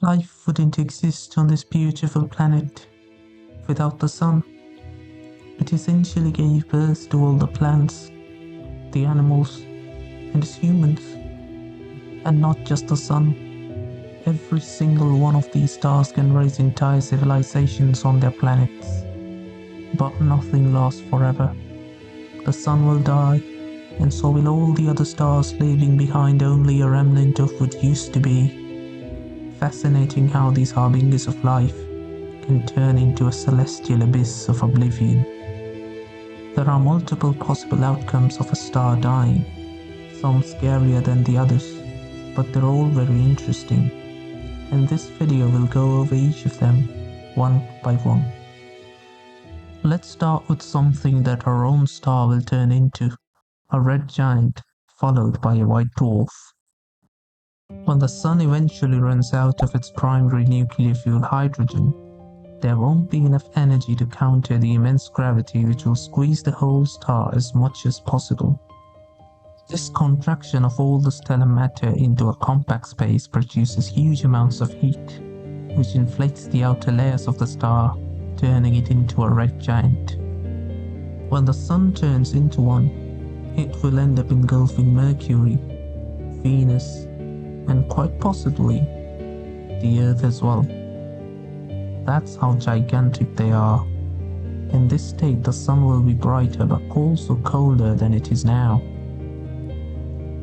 Life wouldn't exist on this beautiful planet without the sun. It essentially gave birth to all the plants, the animals, and us humans. And not just the sun. Every single one of these stars can raise entire civilizations on their planets. But nothing lasts forever. The sun will die, and so will all the other stars, leaving behind only a remnant of what used to be. Fascinating how these harbingers of life can turn into a celestial abyss of oblivion. There are multiple possible outcomes of a star dying, some scarier than the others, but they're all very interesting, and this video will go over each of them, one by one. Let's start with something that our own star will turn into, a red giant, followed by a white dwarf. When the sun eventually runs out of its primary nuclear fuel hydrogen, there won't be enough energy to counter the immense gravity which will squeeze the whole star as much as possible. This contraction of all the stellar matter into a compact space produces huge amounts of heat, which inflates the outer layers of the star, turning it into a red giant. When the sun turns into one, it will end up engulfing Mercury, Venus, and quite possibly the Earth as well. That's how gigantic they are. In this state, the sun will be brighter but also colder than it is now.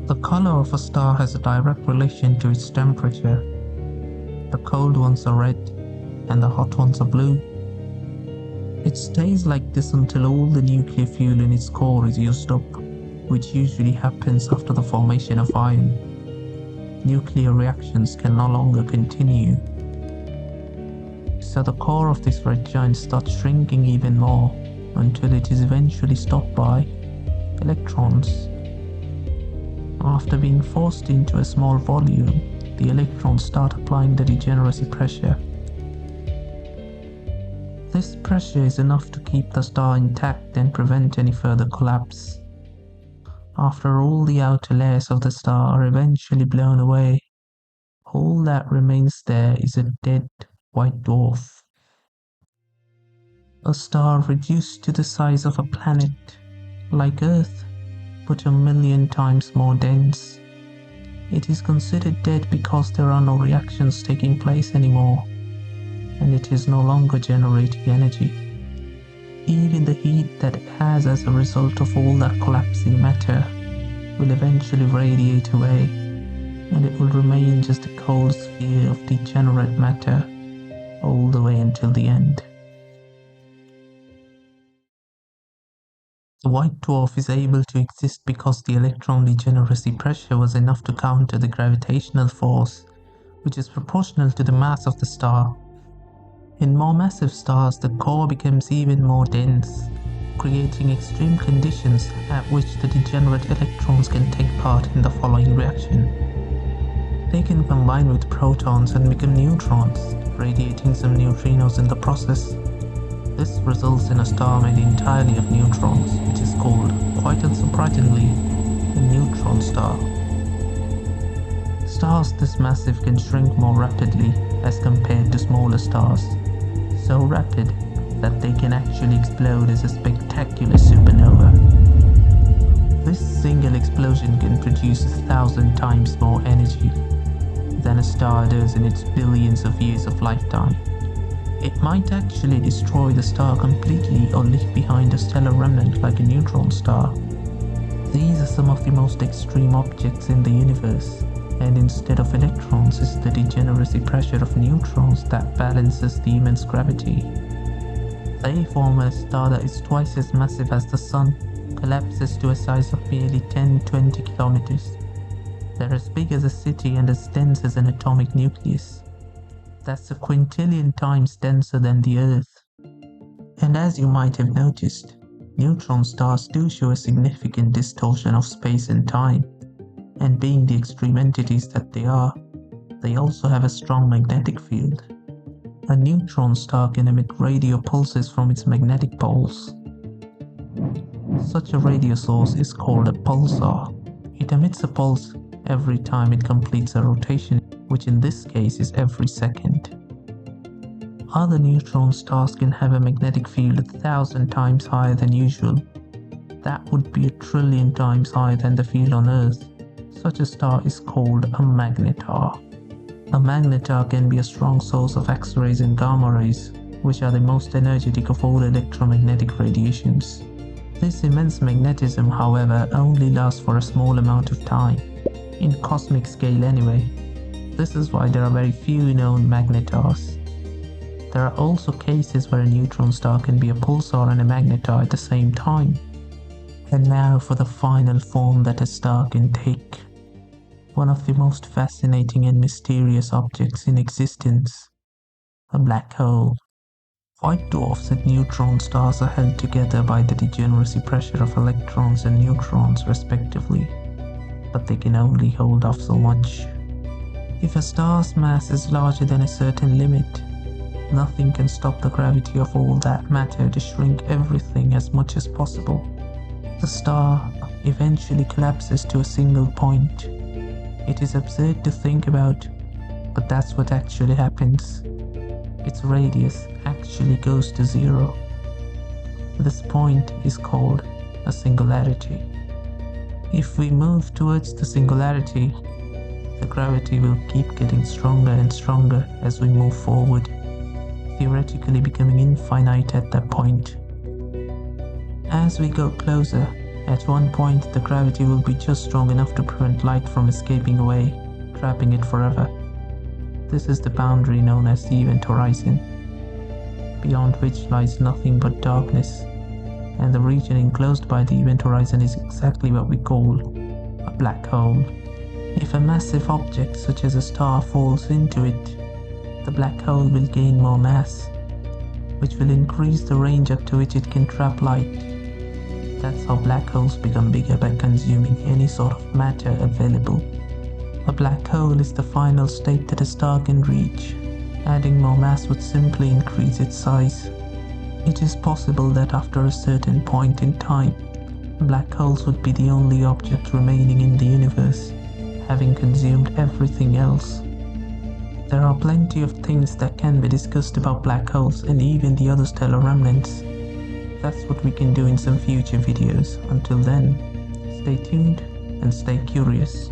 The color of a star has a direct relation to its temperature. The cold ones are red and the hot ones are blue. It stays like this until all the nuclear fuel in its core is used up, which usually happens after the formation of iron. Nuclear reactions can no longer continue. So the core of this red giant starts shrinking even more until it is eventually stopped by electrons. After being forced into a small volume, the electrons start applying the degeneracy pressure. This pressure is enough to keep the star intact and prevent any further collapse. After all the outer layers of the star are eventually blown away, all that remains there is a dead white dwarf. A star reduced to the size of a planet, like Earth, but 1,000,000 times more dense. It is considered dead because there are no reactions taking place anymore, and it is no longer generating energy. Even the heat that it has as a result of all that collapsing matter will eventually radiate away, and it will remain just a cold sphere of degenerate matter all the way until the end. The white dwarf is able to exist because the electron degeneracy pressure was enough to counter the gravitational force, which is proportional to the mass of the star. In more massive stars, the core becomes even more dense, creating extreme conditions at which the degenerate electrons can take part in the following reaction. They can combine with protons and become neutrons, radiating some neutrinos in the process. This results in a star made entirely of neutrons, which is called, quite unsurprisingly, a neutron star. Stars this massive can shrink more rapidly as compared to smaller stars, so rapid that they can actually explode as a spectacular supernova. This single explosion can produce 1,000 times more energy than a star does in its billions of years of lifetime. It might actually destroy the star completely or leave behind a stellar remnant like a neutron star. These are some of the most extreme objects in the universe, and instead of electrons, it's the degeneracy pressure of neutrons that balances the immense gravity. They form a star that is twice as massive as the sun, collapses to a size of merely 10-20 kilometers. They're as big as a city and as dense as an atomic nucleus. That's a quintillion times denser than the Earth. And as you might have noticed, neutron stars do show a significant distortion of space and time. And being the extreme entities that they are, they also have a strong magnetic field. A neutron star can emit radio pulses from its magnetic poles. Such a radio source is called a pulsar. It emits a pulse every time it completes a rotation, which in this case is every second. Other neutron stars can have a magnetic field 1,000 times higher than usual. That would be 1,000,000,000,000 times higher than the field on Earth. Such a star is called a magnetar. A magnetar can be a strong source of X-rays and gamma rays, which are the most energetic of all electromagnetic radiations. This immense magnetism, however, only lasts for a small amount of time, in cosmic scale anyway. This is why there are very few known magnetars. There are also cases where a neutron star can be a pulsar and a magnetar at the same time. And now for the final form that a star can take. One of the most fascinating and mysterious objects in existence. A black hole. White dwarfs and neutron stars are held together by the degeneracy pressure of electrons and neutrons respectively, but they can only hold off so much. If a star's mass is larger than a certain limit, nothing can stop the gravity of all that matter to shrink everything as much as possible. The star eventually collapses to a single point. It is absurd to think about, but that's what actually happens. Its radius actually goes to zero. This point is called a singularity. If we move towards the singularity, the gravity will keep getting stronger and stronger as we move forward, theoretically becoming infinite at that point. As we go closer, at one point the gravity will be just strong enough to prevent light from escaping away, trapping it forever. This is the boundary known as the event horizon, beyond which lies nothing but darkness, and the region enclosed by the event horizon is exactly what we call a black hole. If a massive object such as a star falls into it, the black hole will gain more mass, which will increase the range up to which it can trap light. That's how black holes become bigger by consuming any sort of matter available. A black hole is the final state that a star can reach. Adding more mass would simply increase its size. It is possible that after a certain point in time, black holes would be the only object remaining in the universe, having consumed everything else. There are plenty of things that can be discussed about black holes and even the other stellar remnants. That's what we can do in some future videos. Until then, stay tuned and stay curious.